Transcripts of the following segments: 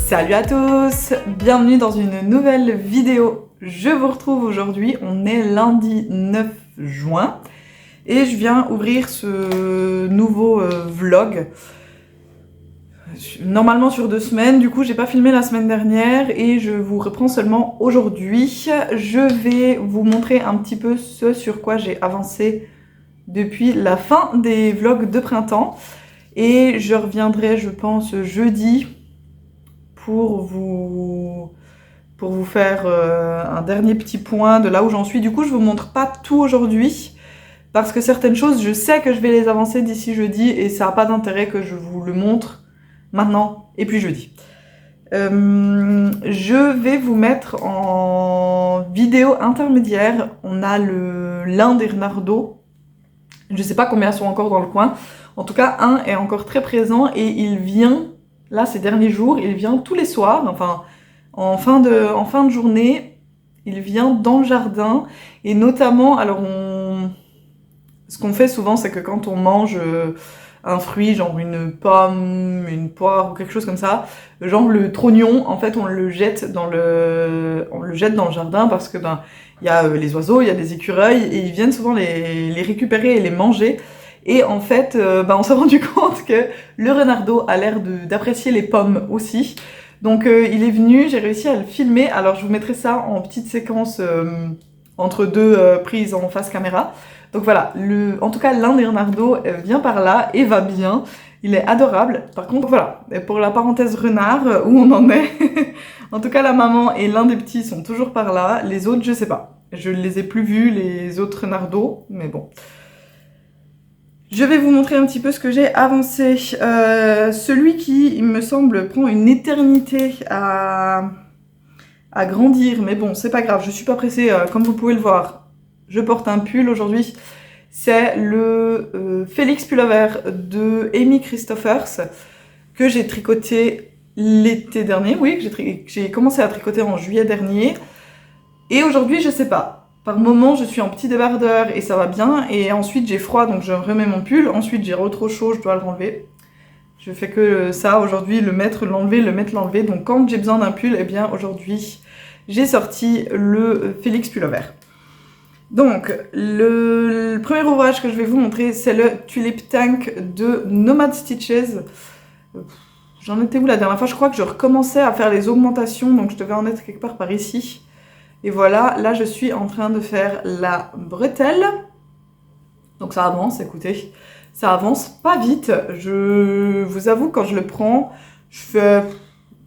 Salut à tous, bienvenue dans une nouvelle vidéo. Je vous retrouve aujourd'hui, on est lundi 9 juin et je viens ouvrir ce nouveau vlog. Normalement sur 2 semaines, du coup j'ai pas filmé la semaine dernière et je vous reprends seulement aujourd'hui. Je vais vous montrer un petit peu ce sur quoi j'ai avancé depuis la fin des vlogs de printemps et je reviendrai je pense jeudi pour vous faire un dernier petit point de là où j'en suis. Du coup, je vous montre pas tout aujourd'hui, parce que certaines choses, je sais que je vais les avancer d'ici jeudi, et ça n'a pas d'intérêt que je vous le montre maintenant, et puis jeudi. Je vais vous mettre en vidéo intermédiaire, on a l'un des renardeaux, je sais pas combien sont encore dans le coin, en tout cas un est encore très présent, et il vient, là ces derniers jours, il vient tous les soirs, enfin en fin de journée, il vient dans le jardin, et notamment, alors ce qu'on fait souvent, c'est que quand on mange un fruit, genre une pomme, une poire ou quelque chose comme ça, genre le trognon, en fait, on le jette dans le jardin parce que il y a les oiseaux, il y a des écureuils, et ils viennent souvent les récupérer et les manger. Et en fait, on s'est rendu compte que le renardeau a l'air d'apprécier les pommes aussi. Donc il est venu, j'ai réussi à le filmer, alors je vous mettrai ça en petite séquence entre deux prises en face caméra. Donc voilà, en tout cas l'un des renardeaux vient par là et va bien, il est adorable. Par contre voilà, pour la parenthèse renard, où on en est, en tout cas la maman et l'un des petits sont toujours par là, les autres je sais pas. Je ne les ai plus vus, les autres renardeaux, mais bon. Je vais vous montrer un petit peu ce que j'ai avancé. Celui qui, il me semble, prend une éternité à grandir, mais bon, c'est pas grave, je suis pas pressée, comme vous pouvez le voir. Je porte un pull aujourd'hui, c'est le Félix Pullover de Amy Christophers, que j'ai tricoté l'été dernier, oui, que j'ai commencé à tricoter en juillet dernier, et aujourd'hui, je sais pas. Par moment, je suis en petit débardeur et ça va bien, et ensuite j'ai froid donc je remets mon pull, ensuite j'ai trop chaud, je dois le renlever. Je fais que ça aujourd'hui, le mettre, l'enlever, le mettre, l'enlever. Donc quand j'ai besoin d'un pull, eh bien aujourd'hui j'ai sorti le Félix Pullover. Donc le premier ouvrage que je vais vous montrer, c'est le Tulip Tank de Nomad Stitches. J'en étais où la dernière fois? Je crois que je recommençais à faire les augmentations, donc je devais en être quelque part par ici. Et voilà, là je suis en train de faire la bretelle. Donc ça avance, écoutez, ça avance pas vite. Je vous avoue, quand je le prends, je fais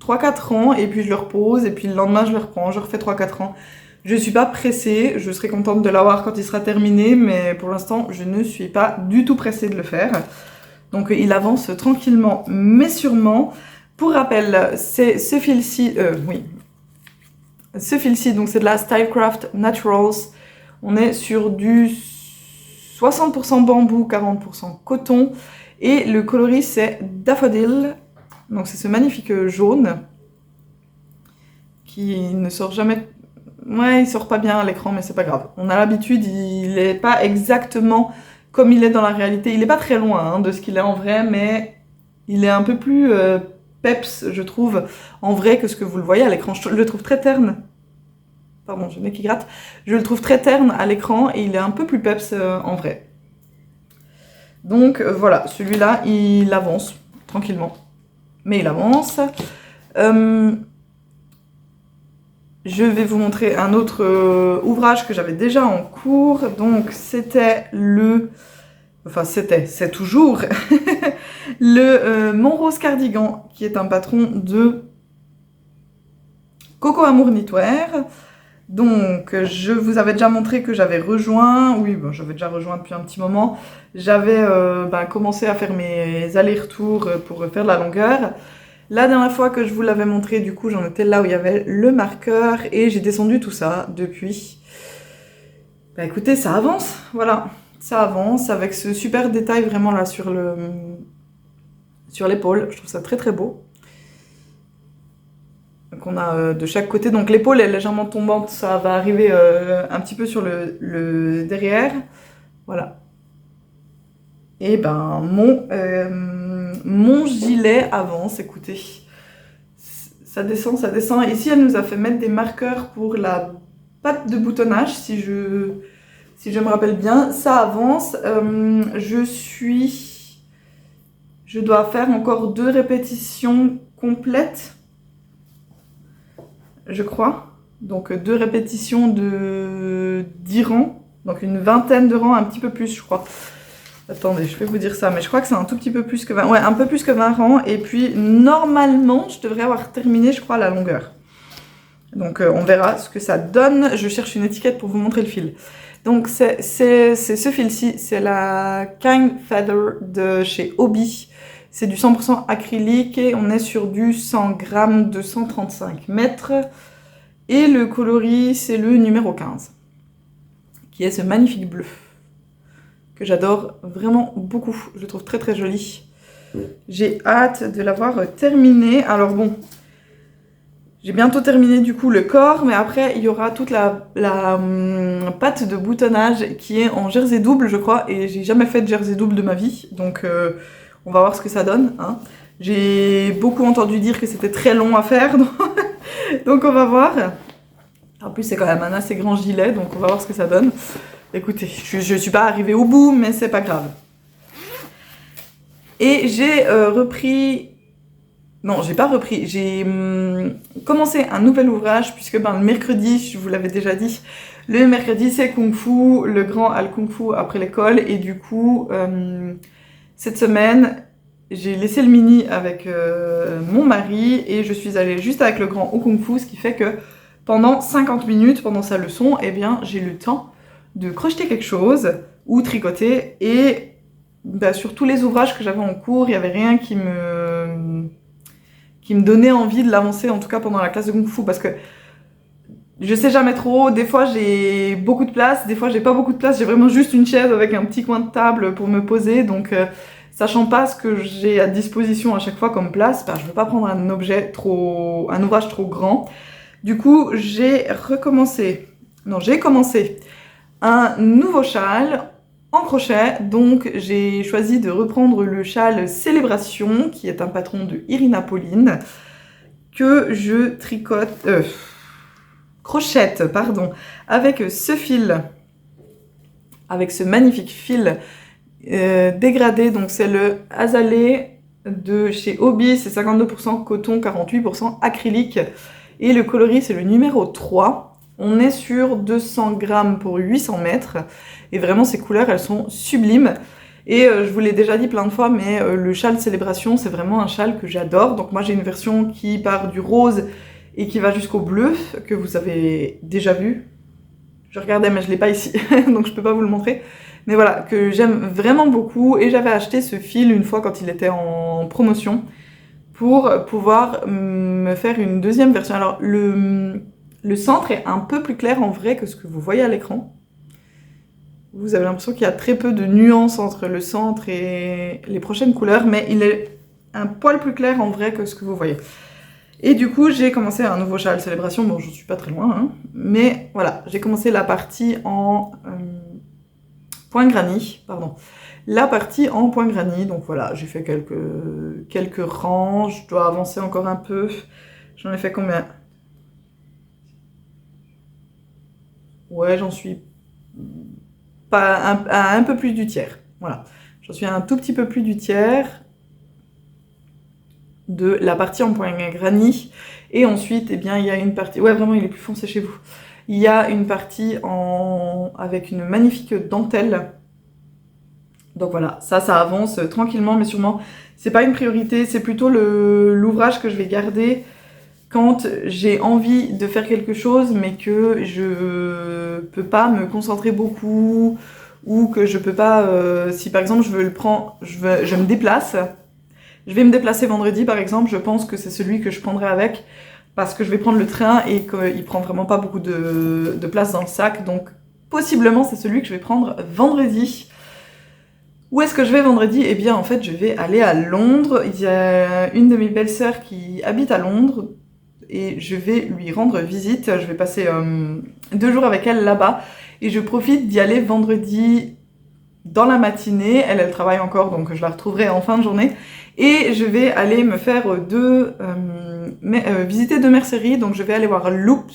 3-4 rangs et puis je le repose et puis le lendemain je le reprends, je refais 3-4 rangs. Je suis pas pressée, je serai contente de l'avoir quand il sera terminé, mais pour l'instant je ne suis pas du tout pressée de le faire. Donc il avance tranquillement mais sûrement. Pour rappel, c'est ce fil-ci, ce fil-ci, donc c'est de la Stylecraft Naturals. On est sur du 60% bambou, 40% coton. Et le coloris, c'est Daffodil. Donc c'est ce magnifique jaune qui ne sort jamais... Ouais, il sort pas bien à l'écran, mais c'est pas grave. On a l'habitude, il est pas exactement comme il est dans la réalité. Il est pas très loin de ce qu'il est en vrai, mais il est un peu plus peps, je trouve, en vrai que ce que vous le voyez à l'écran. Je le trouve très terne. Pardon, j'ai le nez qui gratte. Je le trouve très terne à l'écran et il est un peu plus peps en vrai. Donc voilà, celui-là, il avance tranquillement. Mais il avance. Je vais vous montrer un autre ouvrage que j'avais déjà en cours. Donc c'était c'est toujours le Mon Rose Cardigan, qui est un patron de Coco Amour Knitwear. Donc, je vous avais déjà montré que j'avais rejoint, j'avais déjà rejoint depuis un petit moment, j'avais commencé à faire mes allers-retours pour faire de la longueur. La dernière fois que je vous l'avais montré, du coup, j'en étais là où il y avait le marqueur, et j'ai descendu tout ça depuis. Écoutez, ça avance, voilà, ça avance, avec ce super détail vraiment là sur l'épaule, je trouve ça très très beau. Qu'on a de chaque côté, donc l'épaule est légèrement tombante, ça va arriver un petit peu sur le derrière, voilà. Et mon gilet avance, écoutez, ça descend, ça descend. Ici, elle nous a fait mettre des marqueurs pour la patte de boutonnage, si je me rappelle bien. Ça avance. Je dois faire encore 2 répétitions complètes, je crois. Donc 2 répétitions de 10 rangs. Donc une vingtaine de rangs, un petit peu plus, je crois. Attendez, je vais vous dire ça, mais je crois que c'est un tout petit peu plus que 20. Ouais, un peu plus que 20 rangs. Et puis, normalement, je devrais avoir terminé, je crois, la longueur. Donc, on verra ce que ça donne. Je cherche une étiquette pour vous montrer le fil. Donc, c'est ce fil-ci. C'est la Kind Feather de chez Hobbii. C'est du 100% acrylique et on est sur du 100 grammes de 135 mètres. Et le coloris, c'est le numéro 15, qui est ce magnifique bleu, que j'adore vraiment beaucoup. Je le trouve très très joli. J'ai hâte de l'avoir terminé. Alors bon, j'ai bientôt terminé du coup le corps, mais après il y aura toute la patte de boutonnage qui est en jersey double, je crois, et j'ai jamais fait de jersey double de ma vie, donc on va voir ce que ça donne. Hein. J'ai beaucoup entendu dire que c'était très long à faire, donc on va voir. En plus c'est quand même un assez grand gilet, donc on va voir ce que ça donne. Écoutez, je suis pas arrivée au bout, mais c'est pas grave. Et j'ai repris... Non, j'ai pas repris. J'ai commencé un nouvel ouvrage, puisque le mercredi, je vous l'avais déjà dit, le mercredi c'est Kung Fu, le grand a le Kung Fu après l'école, et du coup, cette semaine, j'ai laissé le mini avec mon mari, et je suis allée juste avec le grand au Kung Fu, ce qui fait que pendant 50 minutes, pendant sa leçon, eh bien, j'ai eu le temps de crocheter quelque chose ou tricoter, et sur tous les ouvrages que j'avais en cours, il n'y avait rien qui me donnait envie de l'avancer, en tout cas pendant la classe de Kung Fu, parce que je sais jamais trop, des fois j'ai beaucoup de place, des fois j'ai pas beaucoup de place, j'ai vraiment juste une chaise avec un petit coin de table pour me poser, donc sachant pas ce que j'ai à disposition à chaque fois comme place, je veux pas prendre un ouvrage trop grand. Du coup, j'ai commencé un nouveau châle en crochet, donc j'ai choisi de reprendre le châle Célébration, qui est un patron de Irina Pauline, que je crochette, avec ce fil, avec ce magnifique fil dégradé, donc c'est le Azalée de chez Hobbii, c'est 52% coton, 48% acrylique, et le coloris c'est le numéro 3. On est sur 200 grammes pour 800 mètres, et vraiment ces couleurs elles sont sublimes. Et je vous l'ai déjà dit plein de fois, mais le châle Célébration c'est vraiment un châle que j'adore. Donc moi j'ai une version qui part du rose et qui va jusqu'au bleu, que vous avez déjà vu. Je regardais mais je l'ai pas ici, donc je peux pas vous le montrer. Mais voilà, que j'aime vraiment beaucoup, et j'avais acheté ce fil une fois quand il était en promotion pour pouvoir me faire une deuxième version. Alors le centre est un peu plus clair en vrai que ce que vous voyez à l'écran. Vous avez l'impression qu'il y a très peu de nuances entre le centre et les prochaines couleurs, mais il est un poil plus clair en vrai que ce que vous voyez. Et du coup, j'ai commencé un nouveau châle Célébration. Bon, je suis pas très loin, hein, mais voilà, j'ai commencé la partie en point granit, la partie en point granit. Donc voilà, j'ai fait quelques rangs, je dois avancer encore un peu. J'en ai fait combien? Ouais, j'en suis pas à un peu plus du tiers. Voilà, j'en suis à un tout petit peu plus du tiers de la partie en point granit. Et ensuite, eh bien, il y a une partie... Ouais, vraiment, il est plus foncé chez vous. Il y a une partie avec une magnifique dentelle. Donc voilà, ça avance tranquillement, mais sûrement. C'est pas une priorité, c'est plutôt l'ouvrage que je vais garder quand j'ai envie de faire quelque chose, mais que je peux pas me concentrer beaucoup, ou que je peux pas... si par exemple je me déplace, je vais me déplacer vendredi par exemple, je pense que c'est celui que je prendrai avec, parce que je vais prendre le train et qu'il prend vraiment pas beaucoup de place dans le sac, donc possiblement c'est celui que je vais prendre vendredi. Où est-ce que je vais vendredi? Eh bien en fait je vais aller à Londres, il y a une de mes belles-sœurs qui habite à Londres, et je vais lui rendre visite, je vais passer 2 jours avec elle là-bas, et je profite d'y aller vendredi dans la matinée. Elle travaille encore, donc je la retrouverai en fin de journée. Et je vais aller me faire visiter deux merceries. Donc je vais aller voir Loop,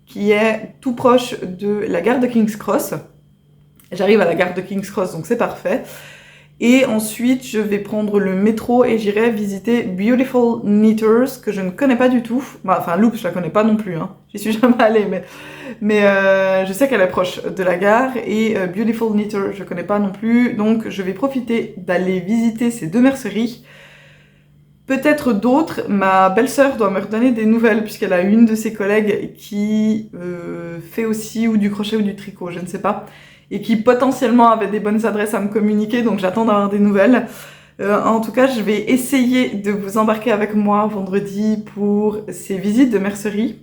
qui est tout proche de la gare de King's Cross. J'arrive à la gare de King's Cross, donc c'est parfait. Et ensuite, je vais prendre le métro et j'irai visiter Beautiful Knitters, que je ne connais pas du tout. Enfin, Loop, je la connais pas non plus, hein. J'y suis jamais allée, mais je sais qu'elle est proche de la gare. Et Beautiful Knitters, je connais pas non plus. Donc, je vais profiter d'aller visiter ces deux merceries. Peut-être d'autres. Ma belle-sœur doit me redonner des nouvelles, puisqu'elle a une de ses collègues qui fait aussi ou du crochet ou du tricot, je ne sais pas. Et qui potentiellement avait des bonnes adresses à me communiquer, donc j'attends d'avoir des nouvelles. En tout cas, je vais essayer de vous embarquer avec moi vendredi pour ces visites de mercerie.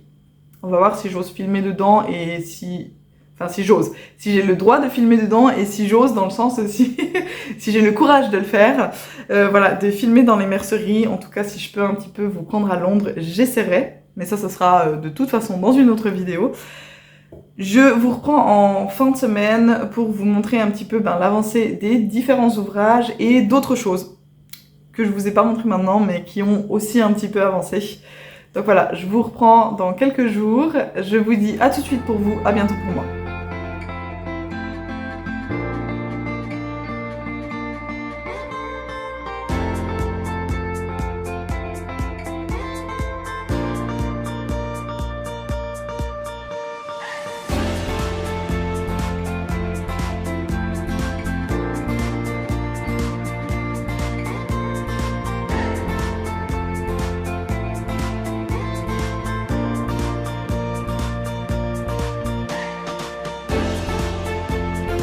On va voir si j'ose filmer dedans et si j'ose. Si j'ai le droit de filmer dedans et si j'ose, dans le sens aussi, si j'ai le courage de le faire. Voilà, de filmer dans les merceries. En tout cas, si je peux un petit peu vous prendre à Londres, j'essaierai. Mais ça sera de toute façon dans une autre vidéo. Je vous reprends en fin de semaine pour vous montrer un petit peu l'avancée des différents ouvrages et d'autres choses que je vous ai pas montré maintenant mais qui ont aussi un petit peu avancé. Donc voilà, je vous reprends dans quelques jours. Je vous dis à tout de suite pour vous, à bientôt pour moi.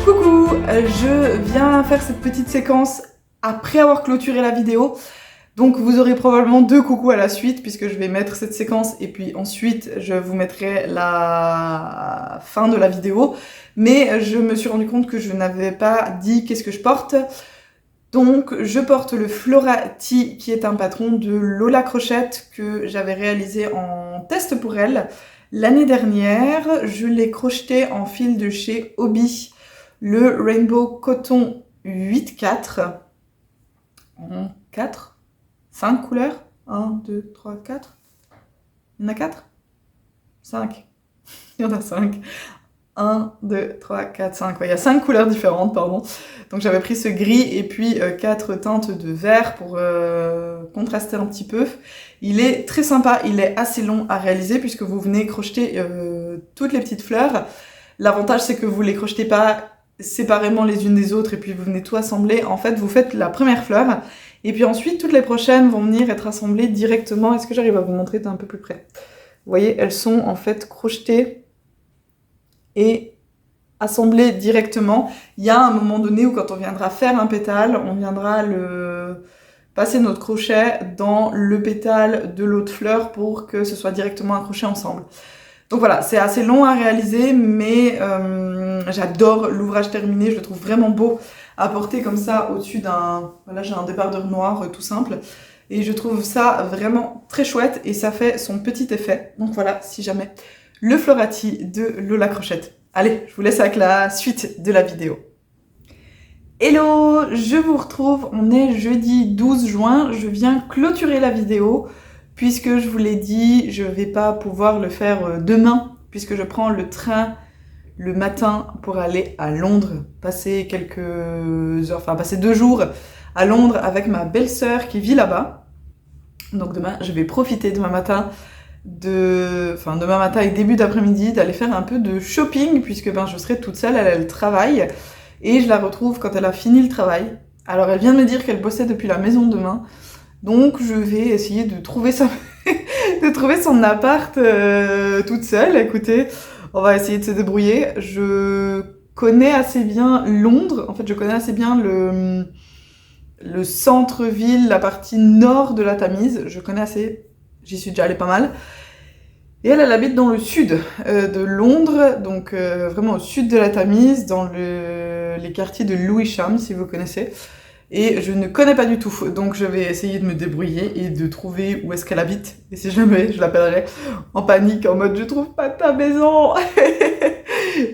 Coucou, je viens faire cette petite séquence après avoir clôturé la vidéo. Donc vous aurez probablement deux coucous à la suite puisque je vais mettre cette séquence et puis ensuite je vous mettrai la fin de la vidéo. Mais je me suis rendu compte que je n'avais pas dit qu'est-ce que je porte. Donc je porte le Florati qui est un patron de Lola Crochette que j'avais réalisé en test pour elle l'année dernière. Je l'ai crocheté en fil de chez Hobby. Le Rainbow Coton 8-4 en 5 couleurs. 1, 2, 3, 4. Il y en a 4 5. Il y en a 5. 1, 2, 3, 4, 5. Ouais, il y a 5 couleurs différentes, pardon. Donc j'avais pris ce gris et puis 4 teintes de vert pour contraster un petit peu. Il est très sympa, il est assez long à réaliser puisque vous venez crocheter toutes les petites fleurs. L'avantage c'est que vous les crochetez pas séparément les unes des autres et puis vous venez tout assembler. En fait, vous faites la première fleur et puis ensuite toutes les prochaines vont venir être assemblées directement. Est-ce que j'arrive à vous montrer d'un peu plus près? Vous voyez, elles sont en fait crochetées et assemblées directement. Il y a un moment donné où quand on viendra faire un pétale, on viendra passer notre crochet dans le pétale de l'autre fleur pour que ce soit directement accroché ensemble. Donc voilà, c'est assez long à réaliser, mais j'adore l'ouvrage terminé, je le trouve vraiment beau à porter comme ça au-dessus d'un... Voilà, j'ai un débardeur noir tout simple, et je trouve ça vraiment très chouette, et ça fait son petit effet. Donc voilà, si jamais, le Florati de Lola Crochette. Allez, je vous laisse avec la suite de la vidéo. Hello, je vous retrouve, on est jeudi 12 juin, je viens clôturer la vidéo. Puisque je vous l'ai dit, je vais pas pouvoir le faire demain, puisque je prends le train le matin pour aller à Londres, passer quelques heures, enfin passer 2 jours à Londres avec ma belle-sœur qui vit là-bas. Donc demain, je vais profiter demain matin et début d'après-midi d'aller faire un peu de shopping, puisque je serai toute seule, elle travaille, et je la retrouve quand elle a fini le travail. Alors elle vient de me dire qu'elle bossait depuis la maison demain. Donc je vais essayer de trouver son appart toute seule. Écoutez, on va essayer de se débrouiller. Je connais assez bien Londres. En fait, je connais assez bien le centre-ville, la partie nord de la Tamise. Je connais assez. J'y suis déjà allée pas mal. Et elle habite dans le sud de Londres, donc vraiment au sud de la Tamise, dans les quartiers de Lewisham, si vous connaissez. Et je ne connais pas du tout, donc je vais essayer de me débrouiller et de trouver où est-ce qu'elle habite. Et si jamais, je l'appellerai en panique, en mode « Je trouve pas ta maison !»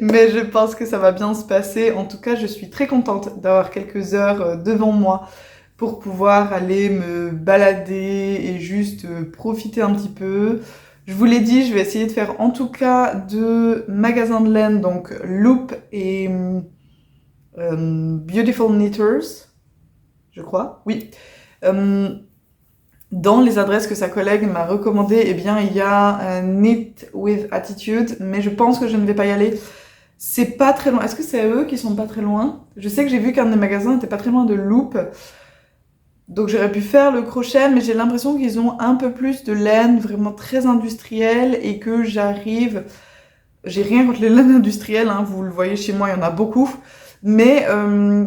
Mais je pense que ça va bien se passer. En tout cas, je suis très contente d'avoir quelques heures devant moi pour pouvoir aller me balader et juste profiter un petit peu. Je vous l'ai dit, je vais essayer de faire en tout cas deux magasins de laine, donc Loop et Beautiful Knitters, je crois, oui. Dans les adresses que sa collègue m'a recommandées, eh bien, il y a Knit with Attitude, mais je pense que je ne vais pas y aller. C'est pas très loin. Est-ce que c'est eux qui sont pas très loin? Je sais que j'ai vu qu'un des magasins était pas très loin de Loop. Donc j'aurais pu faire le crochet, mais j'ai l'impression qu'ils ont un peu plus de laine vraiment très industrielle et que j'arrive... J'ai rien contre les laines industrielles, hein, vous le voyez chez moi, il y en a beaucoup. Mais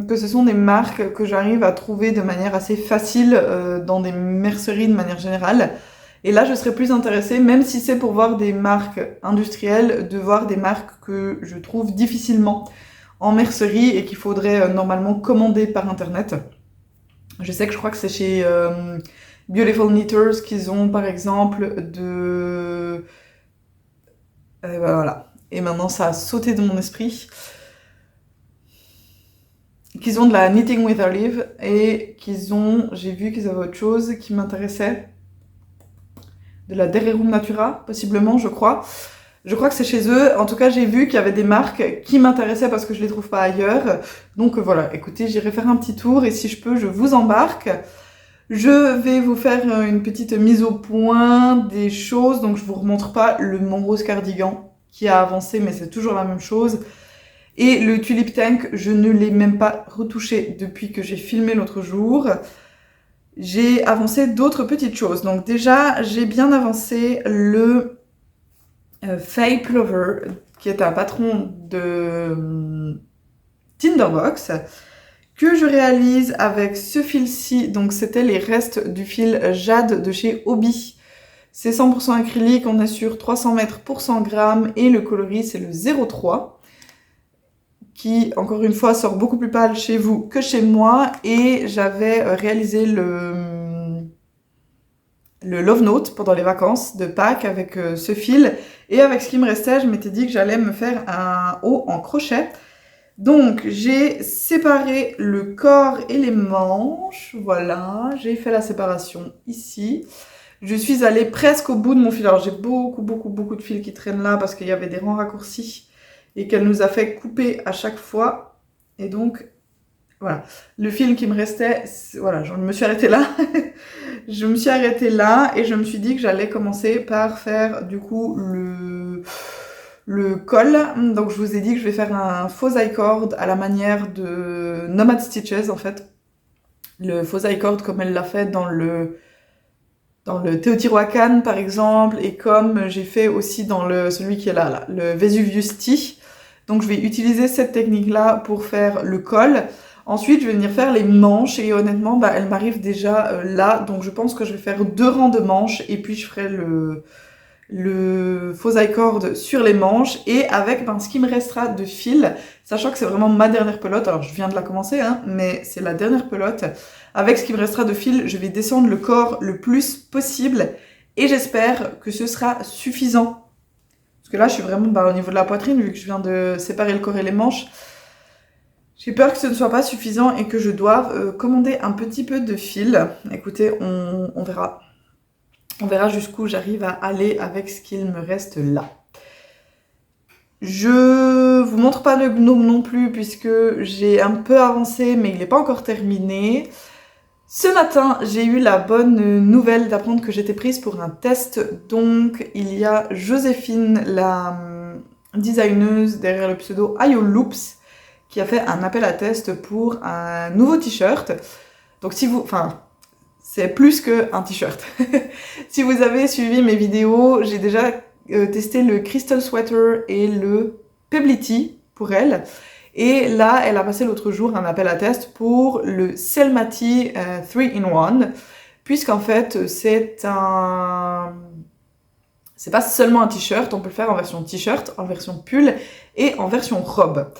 que ce sont des marques que j'arrive à trouver de manière assez facile dans des merceries de manière générale. Et là, je serais plus intéressée, même si c'est pour voir des marques industrielles, de voir des marques que je trouve difficilement en mercerie et qu'il faudrait normalement commander par internet. Je sais que je crois que c'est chez Beautiful Knitters qu'ils ont par exemple de... voilà. Et maintenant, ça a sauté de mon esprit. Qu'ils ont de la Knitting with Olive et qu'ils ont, j'ai vu qu'ils avaient autre chose qui m'intéressait, de la Dererum Natura, possiblement, je crois. Je crois que c'est chez eux. En tout cas, j'ai vu qu'il y avait des marques qui m'intéressaient parce que je les trouve pas ailleurs. Donc voilà, écoutez, j'irai faire un petit tour et si je peux, je vous embarque. Je vais vous faire une petite mise au point des choses. Donc je vous remontre pas le Mon Rose Cardigan qui a avancé, mais c'est toujours la même chose. Et le Tulip Tank, je ne l'ai même pas retouché depuis que j'ai filmé l'autre jour. J'ai avancé d'autres petites choses. Donc déjà, j'ai bien avancé le Faye Plover, qui est un patron de Tinderbox, que je réalise avec ce fil-ci. Donc c'était les restes du fil Jade de chez Hobby. C'est 100% acrylique, on est sur 300 mètres pour 100 grammes et le coloris c'est le 0,3. Qui, encore une fois, sort beaucoup plus pâle chez vous que chez moi. Et j'avais réalisé le Love Note pendant les vacances de Pâques avec ce fil. Et avec ce qui me restait, je m'étais dit que j'allais me faire un haut en crochet. Donc, j'ai séparé le corps et les manches. Voilà, j'ai fait la séparation ici. Je suis allée presque au bout de mon fil. Alors, j'ai beaucoup de fils qui traînent là parce qu'il y avait des rangs raccourcis. Et qu'elle nous a fait couper à chaque fois. Et donc, voilà. Le fil qui me restait, voilà, je me suis arrêtée là. Je me suis arrêtée là et je me suis dit que j'allais commencer par faire du coup le col. Donc je vous ai dit que je vais faire un faux I-cord à la manière de Nomad Stitches en fait. Le faux I-cord comme elle l'a fait dans le Teotihuacan par exemple et comme j'ai fait aussi dans celui qui est là, le Vesuvius Tea. Donc je vais utiliser cette technique-là pour faire le col. Ensuite, je vais venir faire les manches et honnêtement, elles m'arrivent déjà là. Donc je pense que je vais faire 2 rangs de manches et puis je ferai le faux I-cord sur les manches et avec ce qui me restera de fil, sachant que c'est vraiment ma dernière pelote. Alors je viens de la commencer, hein, mais c'est la dernière pelote. Avec ce qui me restera de fil, je vais descendre le corps le plus possible et j'espère que ce sera suffisant. Parce que là, je suis vraiment au niveau de la poitrine, vu que je viens de séparer le corps et les manches. J'ai peur que ce ne soit pas suffisant et que je doive commander un petit peu de fil. Écoutez, on verra. On verra jusqu'où j'arrive à aller avec ce qu'il me reste là. Je vous montre pas le gnome non plus, puisque j'ai un peu avancé, mais il n'est pas encore terminé. Ce matin, j'ai eu la bonne nouvelle d'apprendre que j'étais prise pour un test. Donc, il y a Joséphine, la designeuse derrière le pseudo Ayo Loops, qui a fait un appel à test pour un nouveau t-shirt. Donc, c'est plus qu'un t-shirt. Si vous avez suivi mes vidéos, j'ai déjà testé le Crystal Sweater et le Pebbly pour elle. Et là, elle a passé l'autre jour un appel à test pour le Selmati 3-in-1, puisqu'en fait, c'est pas seulement un t-shirt, on peut le faire en version t-shirt, en version pull et en version robe.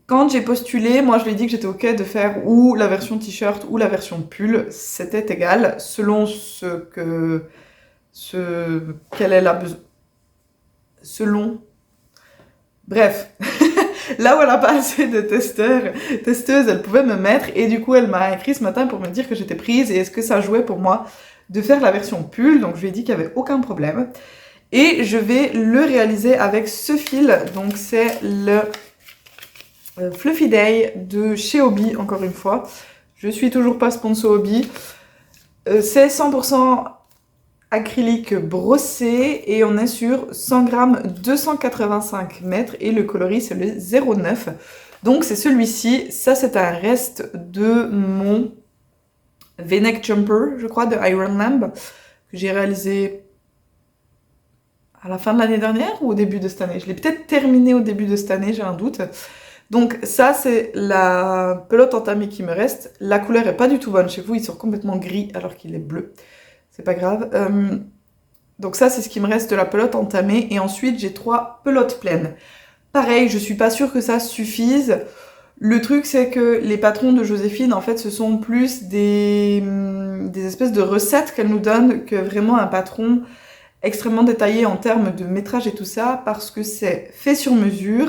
Quand j'ai postulé, moi je lui ai dit que j'étais ok de faire ou la version t-shirt ou la version pull, c'était égal, selon quelle est la besoin. Selon Bref, là où elle n'a pas assez de testeuses, elle pouvait me mettre, et du coup elle m'a écrit ce matin pour me dire que j'étais prise, et est-ce que ça jouait pour moi de faire la version pull, donc je lui ai dit qu'il n'y avait aucun problème. Et je vais le réaliser avec ce fil, donc c'est le Fluffy Day de chez Hobbii, encore une fois. Je suis toujours pas sponsor Hobbii. C'est 100% acrylique brossé et on est sur 100 grammes 285 mètres et le coloris c'est le 09. Donc c'est celui-ci, ça c'est un reste de mon V-neck jumper, je crois, de Iron Lamb, que j'ai réalisé à la fin de l'année dernière ou au début de cette année. Je l'ai peut-être terminé au début de cette année, j'ai un doute. Donc ça c'est la pelote entamée qui me reste. La couleur est pas du tout bonne chez vous, il sort complètement gris alors qu'il est bleu. C'est pas grave. Donc ça c'est ce qui me reste de la pelote entamée. Et ensuite j'ai 3 pelotes pleines. Pareil, je suis pas sûre que ça suffise. Le truc c'est que les patrons de Joséphine en fait ce sont plus des espèces de recettes qu'elle nous donne que vraiment un patron extrêmement détaillé en termes de métrage et tout ça, parce que c'est fait sur mesure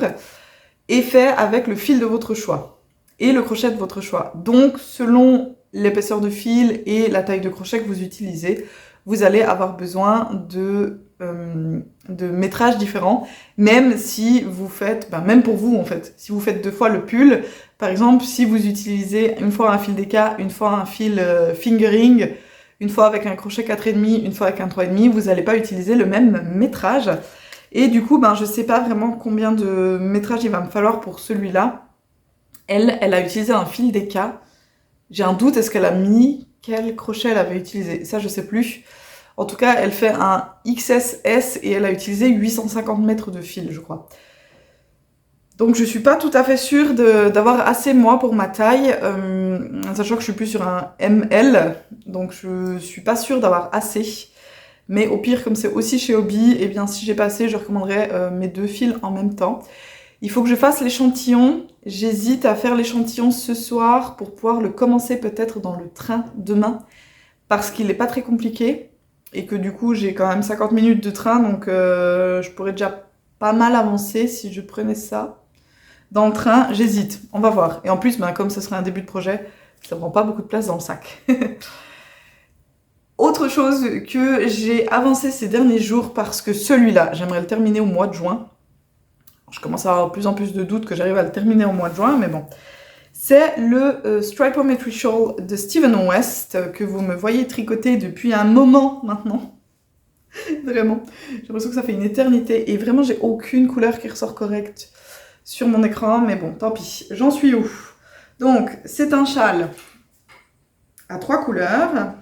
et fait avec le fil de votre choix et le crochet de votre choix. Donc selon l'épaisseur de fil et la taille de crochet que vous utilisez, vous allez avoir besoin de métrages différents, même si vous faites, même pour vous en fait, si vous faites 2 fois le pull, par exemple si vous utilisez une fois un fil DK, une fois un fil fingering, une fois avec un crochet 4,5, une fois avec un 3,5, vous n'allez pas utiliser le même métrage. Et du coup, je sais pas vraiment combien de métrage il va me falloir pour celui-là. Elle a utilisé un fil DK. J'ai un doute, est-ce qu'elle a mis quel crochet elle avait utilisé? Ça, je sais plus. En tout cas, elle fait un XSS et elle a utilisé 850 mètres de fil, je crois. Donc je suis pas tout à fait sûre d'avoir assez moi pour ma taille, sachant que je suis plus sur un ML, donc je suis pas sûre d'avoir assez. Mais au pire, comme c'est aussi chez Hobbii, et bien si j'ai pas assez, je recommanderais mes 2 fils en même temps. Il faut que je fasse l'échantillon. J'hésite à faire l'échantillon ce soir pour pouvoir le commencer peut-être dans le train demain, parce qu'il est pas très compliqué et que du coup j'ai quand même 50 minutes de train, donc je pourrais déjà pas mal avancer si je prenais ça. Dans le train, j'hésite, on va voir. Et en plus, comme ce serait un début de projet, ça prend pas beaucoup de place dans le sac. Autre chose que j'ai avancé ces derniers jours, parce que celui-là, j'aimerais le terminer au mois de juin. Je commence à avoir de plus en plus de doutes que j'arrive à le terminer au mois de juin, mais bon. C'est le Stripometry Shawl de Steven West, que vous me voyez tricoter depuis un moment maintenant. Vraiment. J'ai l'impression que ça fait une éternité. Et vraiment, j'ai aucune couleur qui ressort correcte sur mon écran, mais bon, tant pis. J'en suis où? Donc, c'est un châle à 3 couleurs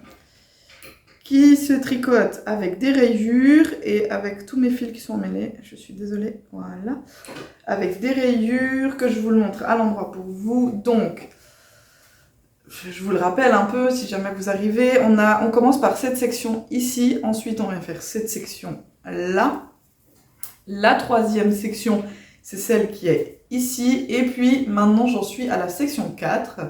qui se tricote avec des rayures et avec tous mes fils qui sont emmêlés. Je suis désolée, voilà. Avec des rayures que je vous le montre à l'endroit pour vous. Donc, je vous le rappelle un peu si jamais vous arrivez. On commence par cette section ici, ensuite on vient faire cette section là. La 3e section, c'est celle qui est ici. Et puis maintenant, j'en suis à la section 4.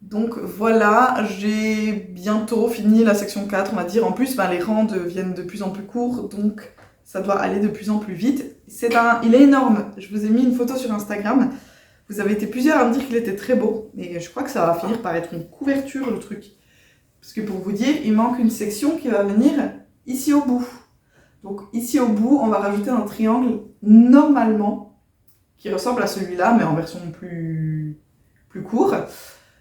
Donc voilà, j'ai bientôt fini la section 4, on va dire. En plus, les rangs deviennent de plus en plus courts, donc ça doit aller de plus en plus vite. Il est énorme. Je vous ai mis une photo sur Instagram. Vous avez été plusieurs à me dire qu'il était très beau. Et je crois que ça va finir par être une couverture, le truc. Parce que pour vous dire, il manque une section qui va venir ici au bout. Donc ici au bout, on va rajouter un triangle normalement qui ressemble à celui-là, mais en version plus court.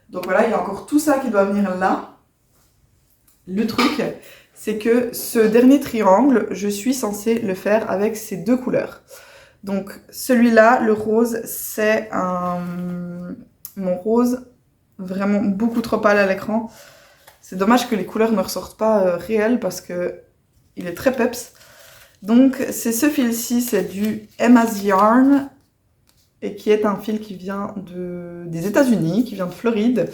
Donc voilà, il y a encore tout ça qui doit venir là. Le truc, c'est que ce dernier triangle, je suis censée le faire avec ces 2 couleurs. Donc celui-là, le rose, c'est mon rose vraiment beaucoup trop pâle à l'écran. C'est dommage que les couleurs ne ressortent pas réelles parce que il est très peps. Donc c'est ce fil-ci, c'est du Emma's Yarn, et qui est un fil qui vient des États-Unis, qui vient de Floride.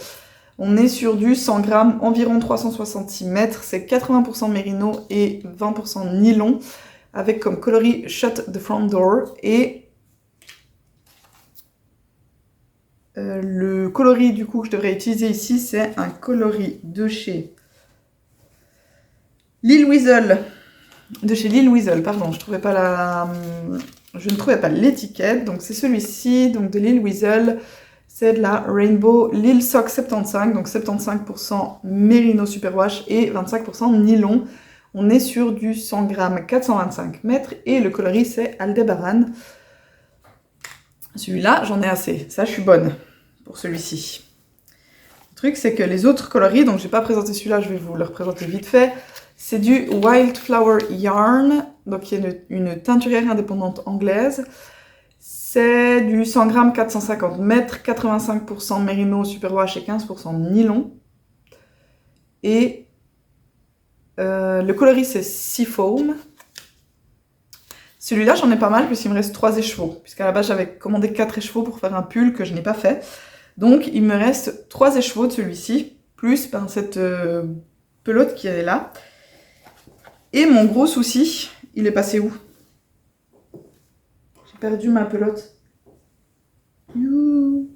On est sur du 100 grammes, environ 366 mètres. C'est 80% mérino et 20% nylon, avec comme coloris Shut the Front Door. Et le coloris du coup que je devrais utiliser ici, c'est un coloris de chez Lil Weasel. De chez Lil Weasel, pardon, je trouvais pas je ne trouvais pas l'étiquette, donc c'est celui-ci, donc de Lil Weasel. C'est de la Rainbow Lil Sock 75, donc 75% Merino Superwash et 25% nylon. On est sur du 100 grammes, 425 mètres, et le coloris c'est Aldebaran. Celui-là, j'en ai assez, ça je suis bonne pour celui-ci. Le truc c'est que les autres coloris, donc je n'ai pas présenté celui-là, je vais vous le représenter vite fait. C'est du Wildflower Yarn, donc qui est une teinturière indépendante anglaise. C'est du 100 grammes, 450 mètres, 85% Merino Superwash et 15% nylon. Et le coloris c'est Seafoam. Celui-là j'en ai pas mal puisqu'il me reste 3 écheveaux. Puisqu'à la base j'avais commandé 4 écheveaux pour faire un pull que je n'ai pas fait. Donc il me reste 3 écheveaux de celui-ci, plus cette pelote qui est là. Et mon gros souci, il est passé où? J'ai perdu ma pelote. Youh.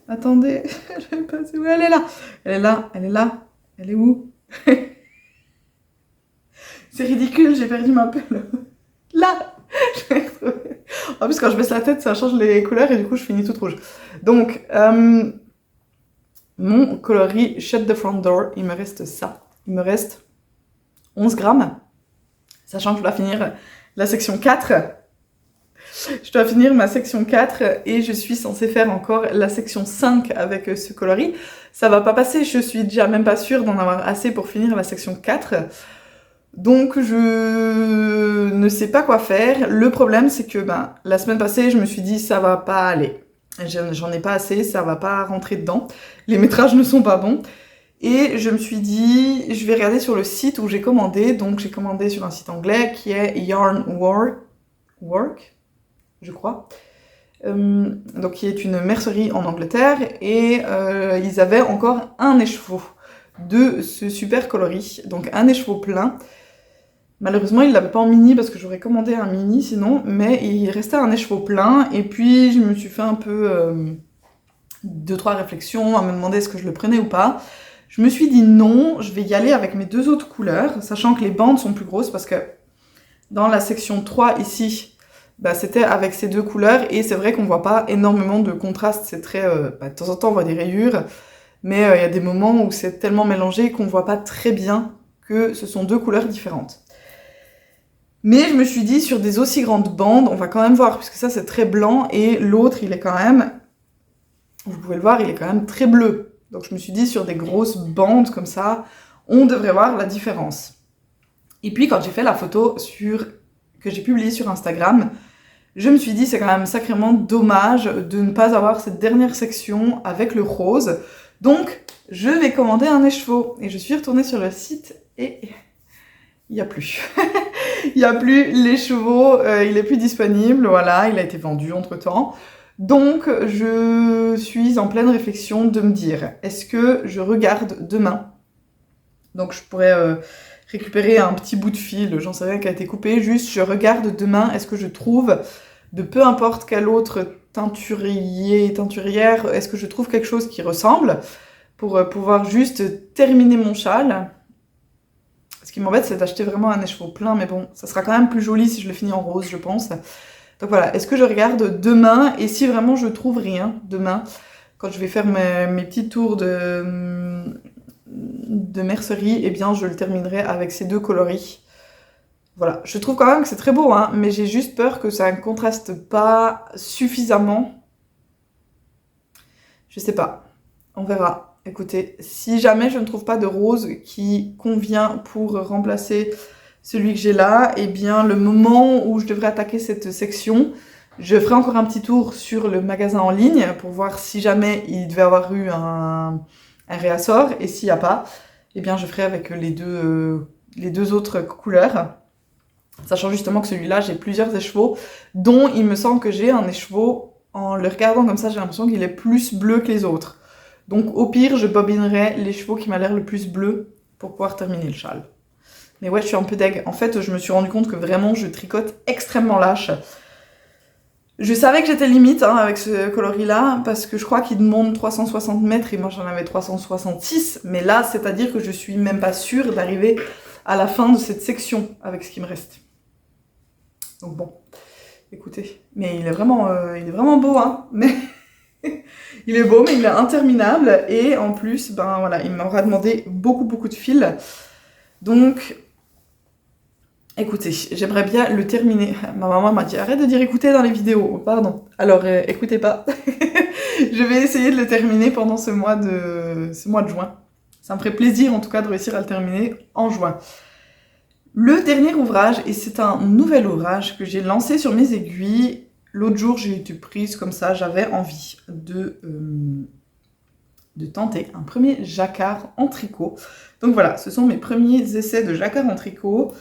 Attendez, je vais passer où? Elle est là. Elle est là, elle est là. Elle est où? C'est ridicule, j'ai perdu ma pelote. Là. Je vais retrouver. En plus, quand je baisse la tête, ça change les couleurs et du coup, je finis toute rouge. Donc, mon coloris Shut the Front Door, il me reste ça. Il me reste 11 grammes. Sachant que je dois finir la section 4. Je dois finir ma section 4 et je suis censée faire encore la section 5 avec ce coloris. Ça va pas passer, je suis déjà même pas sûre d'en avoir assez pour finir la section 4. Donc je ne sais pas quoi faire. Le problème c'est que la semaine passée je me suis dit ça va pas aller. J'en ai pas assez, ça va pas rentrer dedans. Les métrages ne sont pas bons. Et je me suis dit, je vais regarder sur le site où j'ai commandé. Donc j'ai commandé sur un site anglais qui est Yarn Work, je crois. Donc qui est une mercerie en Angleterre. Et ils avaient encore un écheveau de ce super coloris. Donc un écheveau plein. Malheureusement, ils ne l'avaient pas en mini parce que j'aurais commandé un mini sinon. Mais il restait un écheveau plein. Et puis je me suis fait un peu 2-3 réflexions à me demander est-ce que je le prenais ou pas. Je me suis dit non, je vais y aller avec mes 2 autres couleurs, sachant que les bandes sont plus grosses parce que dans la section 3 ici, c'était avec ces 2 couleurs et c'est vrai qu'on voit pas énormément de contraste, c'est très... de temps en temps on voit des rayures, mais il y a des moments où c'est tellement mélangé qu'on voit pas très bien que ce sont 2 couleurs différentes. Mais je me suis dit sur des aussi grandes bandes, on va quand même voir, puisque ça c'est très blanc et l'autre il est quand même, vous pouvez le voir, il est quand même très bleu. Donc je me suis dit, sur des grosses bandes comme ça, on devrait voir la différence. Et puis quand j'ai fait la photo que j'ai publiée sur Instagram, je me suis dit, c'est quand même sacrément dommage de ne pas avoir cette dernière section avec le rose. Donc je vais commander un écheveau. Et je suis retournée sur le site et il n'y a plus. Il n'y a plus l'écheveau, il n'est plus disponible, voilà, il a été vendu entre-temps. Donc, je suis en pleine réflexion de me dire, est-ce que je regarde demain? Donc, je pourrais récupérer un petit bout de fil, j'en sais rien, qui a été coupé. Juste, je regarde demain, est-ce que je trouve, de peu importe quel autre teinturière, est-ce que je trouve quelque chose qui ressemble pour pouvoir juste terminer mon châle? Ce qui m'embête, c'est d'acheter vraiment un écheveau plein, mais bon, ça sera quand même plus joli si je le finis en rose, je pense. Donc voilà, est-ce que je regarde demain? Et si vraiment je trouve rien demain, quand je vais faire mes petits tours de mercerie, eh bien je le terminerai avec ces 2 coloris. Voilà, je trouve quand même que c'est très beau, hein, mais j'ai juste peur que ça ne contraste pas suffisamment. Je sais pas, on verra. Écoutez, si jamais je ne trouve pas de rose qui convient pour remplacer celui que j'ai là, eh bien le moment où je devrais attaquer cette section, je ferai encore un petit tour sur le magasin en ligne pour voir si jamais il devait avoir eu un réassort, et s'il n'y a pas, eh bien je ferai avec les deux autres couleurs, sachant justement que celui-là, j'ai plusieurs écheveaux, dont il me semble que j'ai un écheveau, en le regardant comme ça, j'ai l'impression qu'il est plus bleu que les autres. Donc au pire, je bobinerai l'écheveau qui m'a l'air le plus bleu pour pouvoir terminer le châle. Mais ouais, je suis un peu deg. En fait, je me suis rendu compte que vraiment, je tricote extrêmement lâche. Je savais que j'étais limite avec ce coloris-là, parce que je crois qu'il demande 360 mètres et moi j'en avais 366. Mais là, c'est-à-dire que je suis même pas sûre d'arriver à la fin de cette section avec ce qui me reste. Donc bon, Écoutez, mais il est vraiment beau, hein. Mais il est beau, mais il est interminable. Et en plus, ben voilà, il m'aura demandé beaucoup de fils. Donc, écoutez, j'aimerais bien le terminer. Ma maman m'a dit arrête de dire écoutez dans les vidéos. Pardon. Alors, écoutez pas. Je vais essayer de le terminer pendant ce mois de juin. Ça me ferait plaisir en tout cas de réussir à le terminer en juin. Le dernier ouvrage, et c'est un nouvel ouvrage que j'ai lancé sur mes aiguilles. L'autre jour, j'ai été prise comme ça, j'avais envie de tenter un premier jacquard en tricot. Donc voilà, ce sont mes premiers essais de jacquard en tricot.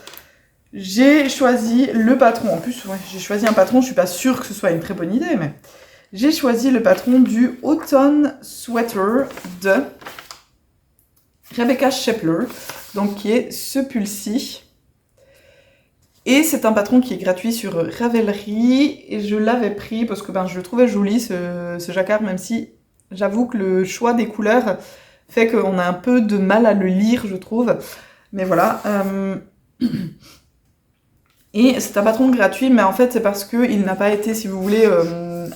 J'ai choisi le patron. En plus, ouais, j'ai choisi un patron, je suis pas sûre que ce soit une très bonne idée, mais j'ai choisi le patron du Autumn Sweater de Rebecca Shepler, donc qui est ce pull-ci. Et c'est un patron qui est gratuit sur Ravelry, et je l'avais pris parce que je le trouvais joli ce jacquard, même si j'avoue que le choix des couleurs fait qu'on a un peu de mal à le lire, je trouve. Mais voilà. Et c'est un patron gratuit, mais en fait c'est parce qu'il n'a pas été, si vous voulez,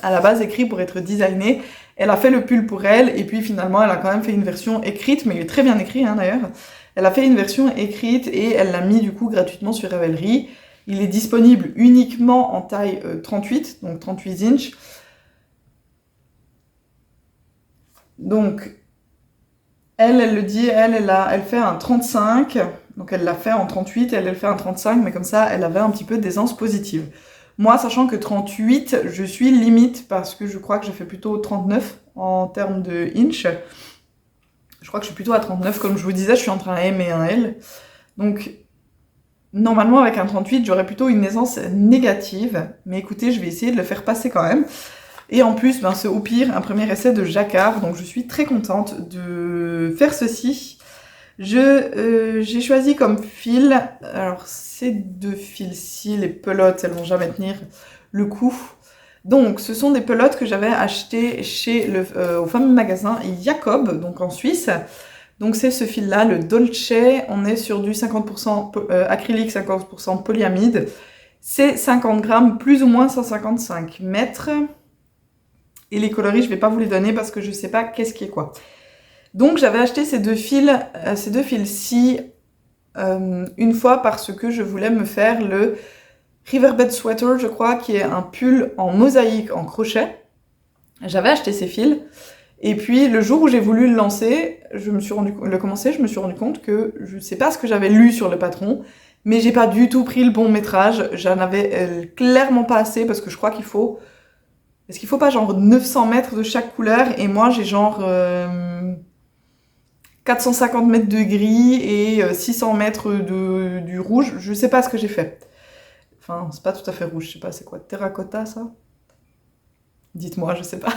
à la base écrit pour être designé. Elle a fait le pull pour elle, et puis finalement elle a quand même fait une version écrite, mais il est très bien écrit hein, d'ailleurs. Elle a fait une version écrite et elle l'a mis du coup gratuitement sur Ravelry. Il est disponible uniquement en taille 38, donc 38 inches. Donc, elle le dit, elle fait un 35, donc elle l'a fait en 38, elle fait un 35, mais comme ça, elle avait un petit peu d'aisance positive. Moi, sachant que 38, je suis limite, parce que je crois que j'ai fait plutôt 39 en termes de inch. Je crois que je suis plutôt à 39, comme je vous disais, je suis entre un M et un L. Donc, normalement, avec un 38, j'aurais plutôt une aisance négative. Mais écoutez, je vais essayer de le faire passer quand même. Et en plus, c'est au pire un premier essai de jacquard. Donc, je suis très contente de faire ceci. J'ai choisi comme fil... Alors, ces deux fils-ci, les pelotes, elles vont jamais tenir le coup. Donc, ce sont des pelotes que j'avais achetées chez au fameux magasin Jacob, donc en Suisse. Donc c'est ce fil-là, le Dolce, on est sur du 50% acrylique, 50% polyamide. C'est 50 grammes, plus ou moins 155 mètres. Et les coloris, je vais pas vous les donner parce que je sais pas qu'est-ce qui est quoi. Donc j'avais acheté ces deux fils-ci une fois parce que je voulais me faire le Riverbed Sweater, je crois, qui est un pull en mosaïque en crochet. J'avais acheté ces fils. Et puis, le jour où j'ai voulu le lancer, je me suis rendu compte que je sais pas ce que j'avais lu sur le patron, mais j'ai pas du tout pris le bon métrage. J'en avais clairement pas assez parce que je crois qu'il faut... Est-ce qu'il faut pas genre 900 mètres de chaque couleur? Et moi, j'ai genre 450 mètres de gris et 600 mètres du rouge. Je sais pas ce que j'ai fait. Enfin, c'est pas tout à fait rouge, je sais pas, c'est quoi, terracotta ça? Dites-moi, je sais pas.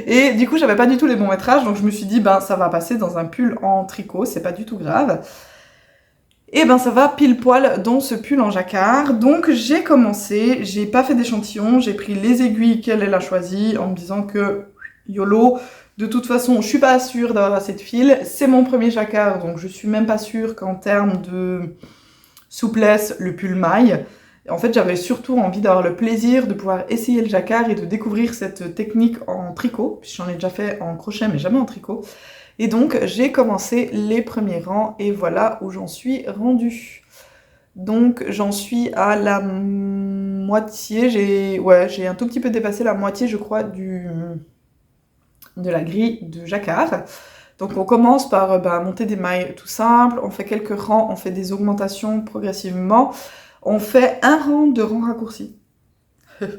Et du coup, j'avais pas du tout les bons métrages, donc je me suis dit, ça va passer dans un pull en tricot, c'est pas du tout grave. Et ça va pile poil dans ce pull en jacquard. Donc j'ai commencé, j'ai pas fait d'échantillon, j'ai pris les aiguilles qu'elle a choisies en me disant que YOLO, de toute façon, je suis pas sûre d'avoir assez de fil. C'est mon premier jacquard, donc je suis même pas sûre qu'en termes de souplesse, le pull maille. En fait, j'avais surtout envie d'avoir le plaisir de pouvoir essayer le jacquard et de découvrir cette technique en tricot, puisque j'en ai déjà fait en crochet, mais jamais en tricot. Et donc, j'ai commencé les premiers rangs, et voilà où j'en suis rendue. Donc, j'en suis à la moitié, j'ai un tout petit peu dépassé la moitié, je crois, de la grille de jacquard. Donc on commence par monter des mailles tout simples, on fait quelques rangs, on fait des augmentations progressivement. On fait un rang de rangs raccourcis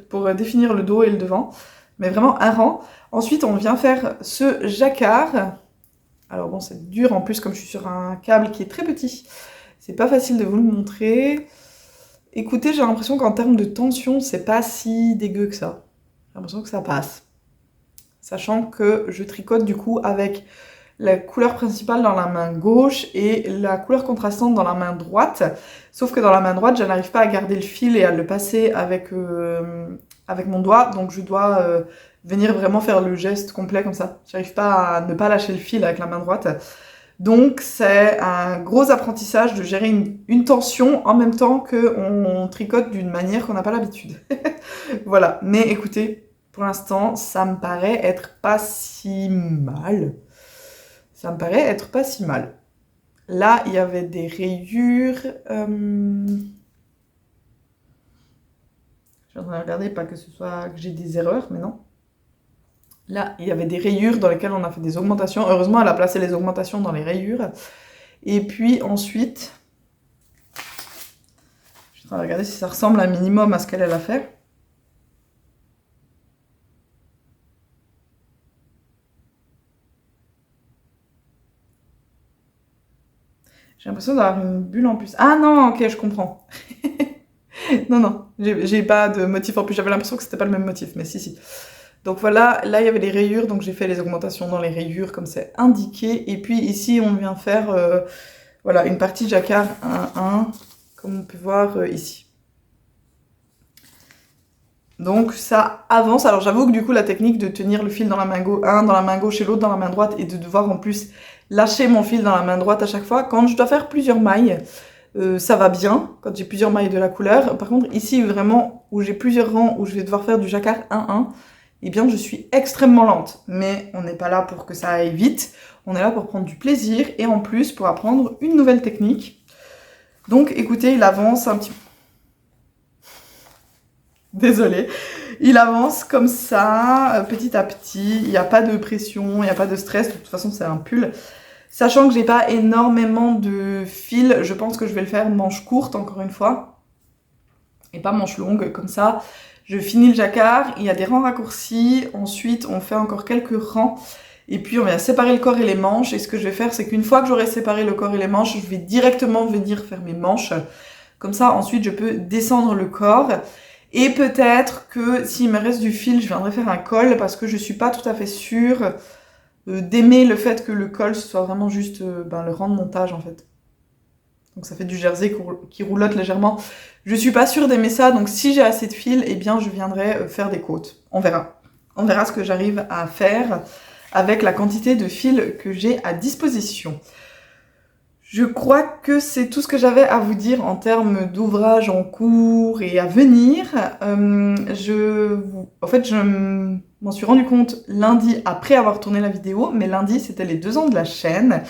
pour définir le dos et le devant, mais vraiment un rang. Ensuite, on vient faire ce jacquard. Alors bon, c'est dur en plus, comme je suis sur un câble qui est très petit. C'est pas facile de vous le montrer. Écoutez, j'ai l'impression qu'en termes de tension, c'est pas si dégueu que ça. J'ai l'impression que ça passe. Sachant que je tricote du coup avec la couleur principale dans la main gauche et la couleur contrastante dans la main droite. Sauf que dans la main droite, je n'arrive pas à garder le fil et à le passer avec mon doigt. Donc je dois venir vraiment faire le geste complet comme ça. J'arrive pas à ne pas lâcher le fil avec la main droite. Donc c'est un gros apprentissage de gérer une tension en même temps qu'on tricote d'une manière qu'on n'a pas l'habitude. Voilà, mais écoutez, pour l'instant, ça me paraît être pas si mal. Ça me paraît être pas si mal. Là, il y avait des rayures. Je suis en train de regarder, pas que ce soit que j'ai des erreurs, mais non. Là, il y avait des rayures dans lesquelles on a fait des augmentations. Heureusement, elle a placé les augmentations dans les rayures. Et puis ensuite, je suis en train de regarder si ça ressemble un minimum à ce qu'elle a fait. J'ai l'impression d'avoir une bulle en plus. Ah non, ok, je comprends. Non, j'ai pas de motif en plus. J'avais l'impression que c'était pas le même motif, mais si. Donc voilà, là il y avait les rayures, donc j'ai fait les augmentations dans les rayures comme c'est indiqué. Et puis ici on vient faire voilà, une partie jacquard 1-1, comme on peut voir ici. Donc ça avance. Alors j'avoue que du coup la technique de tenir le fil dans la main gauche, un dans la main gauche et l'autre dans la main droite, et de devoir en plus lâcher mon fil dans la main droite à chaque fois, quand je dois faire plusieurs mailles, ça va bien, quand j'ai plusieurs mailles de la couleur. Par contre ici vraiment, où j'ai plusieurs rangs, où je vais devoir faire du jacquard 1-1, eh bien je suis extrêmement lente. Mais on n'est pas là pour que ça aille vite, on est là pour prendre du plaisir et en plus pour apprendre une nouvelle technique. Donc écoutez, il avance un petit peu. Désolée. Il avance comme ça, petit à petit, il n'y a pas de pression, il n'y a pas de stress, de toute façon c'est un pull. Sachant que j'ai pas énormément de fil, je pense que je vais le faire manche courte encore une fois, et pas manche longue, comme ça. Je finis le jacquard, il y a des rangs raccourcis, ensuite on fait encore quelques rangs, et puis on vient séparer le corps et les manches, et ce que je vais faire, c'est qu'une fois que j'aurai séparé le corps et les manches, je vais directement venir faire mes manches. Comme ça, ensuite, je peux descendre le corps, et peut-être que s'il me reste du fil, je viendrai faire un col, parce que je suis pas tout à fait sûre d'aimer le fait que le col, ce soit vraiment juste le rang de montage, en fait. Donc ça fait du jersey qui roulotte légèrement. Je suis pas sûre d'aimer ça, donc si j'ai assez de fil, eh bien je viendrai faire des côtes. On verra. On verra ce que j'arrive à faire avec la quantité de fil que j'ai à disposition. Je crois que c'est tout ce que j'avais à vous dire en termes d'ouvrages en cours et à venir. En fait, je m'en suis rendu compte lundi après avoir tourné la vidéo, mais lundi c'était les 2 ans de la chaîne.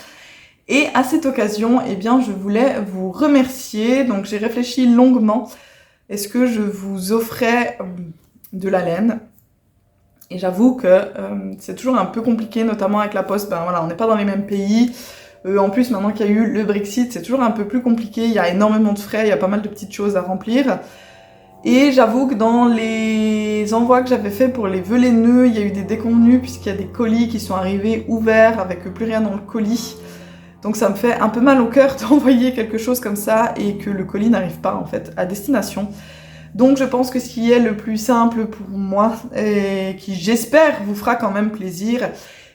Et à cette occasion, eh bien, je voulais vous remercier. Donc j'ai réfléchi longuement. Est-ce que je vous offrais de la laine? Et j'avoue que c'est toujours un peu compliqué, notamment avec la poste. Ben voilà, on n'est pas dans les mêmes pays. En plus, maintenant qu'il y a eu le Brexit, c'est toujours un peu plus compliqué. Il y a énormément de frais, il y a pas mal de petites choses à remplir. Et j'avoue que dans les envois que j'avais fait pour les vœux les nœuds, il y a eu des déconvenus puisqu'il y a des colis qui sont arrivés ouverts avec plus rien dans le colis. Donc ça me fait un peu mal au cœur d'envoyer quelque chose comme ça et que le colis n'arrive pas en fait à destination. Donc je pense que ce qui est le plus simple pour moi et qui j'espère vous fera quand même plaisir,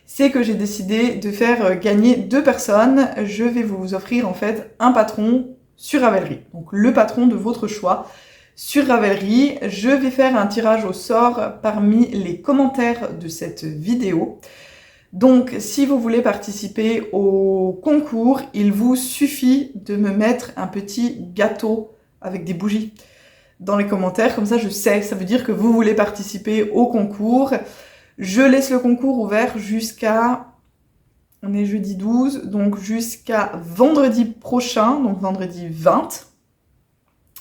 c'est que j'ai décidé de faire gagner 2 personnes. Je vais vous offrir en fait un patron sur Ravelry. Donc le patron de votre choix sur Ravelry. Je vais faire un tirage au sort parmi les commentaires de cette vidéo. Donc, si vous voulez participer au concours, il vous suffit de me mettre un petit gâteau avec des bougies dans les commentaires. Comme ça, je sais, ça veut dire que vous voulez participer au concours. Je laisse le concours ouvert jusqu'à... On est jeudi 12, donc jusqu'à vendredi prochain, donc vendredi 20.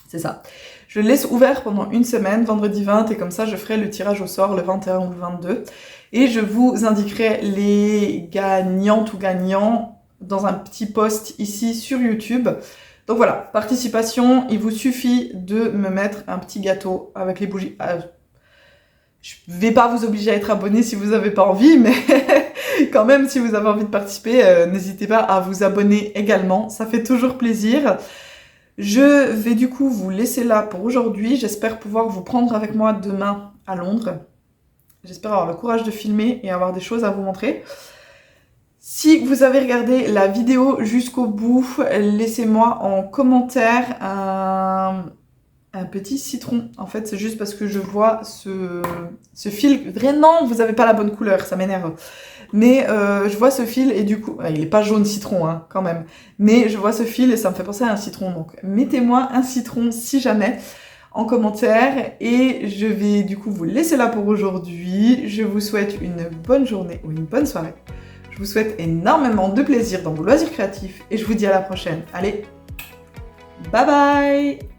C'est ça. Je le laisse ouvert pendant une semaine, vendredi 20, et comme ça, je ferai le tirage au sort le 21 ou le 22. Et je vous indiquerai les gagnantes ou gagnants dans un petit post ici sur YouTube. Donc voilà, participation, il vous suffit de me mettre un petit gâteau avec les bougies. Je vais pas vous obliger à être abonné si vous n'avez pas envie, mais quand même, si vous avez envie de participer, n'hésitez pas à vous abonner également, ça fait toujours plaisir. Je vais du coup vous laisser là pour aujourd'hui, j'espère pouvoir vous prendre avec moi demain à Londres. J'espère avoir le courage de filmer et avoir des choses à vous montrer. Si vous avez regardé la vidéo jusqu'au bout, laissez-moi en commentaire un un petit citron. En fait, c'est juste parce que je vois ce fil. Vraiment, vous avez pas la bonne couleur, ça m'énerve. Mais je vois ce fil et du coup, il est pas jaune citron, hein, quand même. Mais je vois ce fil et ça me fait penser à un citron. Donc, mettez-moi un citron si jamais en commentaire. Et je vais du coup vous laisser là pour aujourd'hui. Je vous souhaite une bonne journée ou une bonne soirée. Je vous souhaite énormément de plaisir dans vos loisirs créatifs et je vous dis à la prochaine. Allez, bye bye!